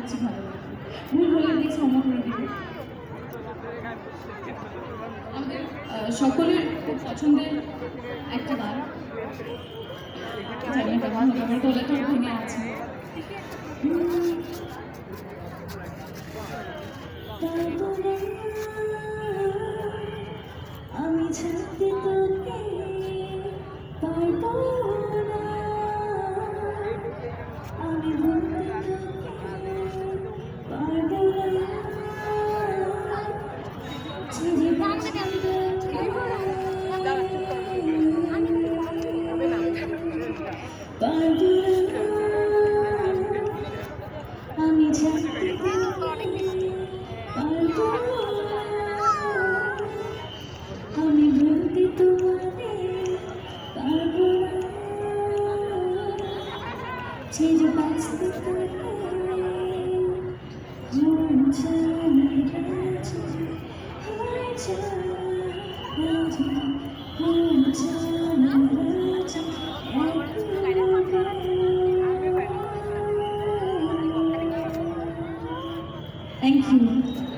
কাছে ভালো লাগে। ভুল বলে দিয়ে ক্ষমা করে দেবে। আমাদের সকলের খুব পছন্দের একটা গান, জানি না কেমন হবে, আমার গলাটা ভেঙে আছে। আমি ছাড়তে তোকে পারবো না, আমি বলতে তোকে পারবো না, ছেড়ে বাঁচতে তোকে পারবো না, আমি ছাড়তে তোকে পারবো না, আমি বলতে তোমারে পারবো না, ছেড়ে বাঁচতে তোকে Thank you.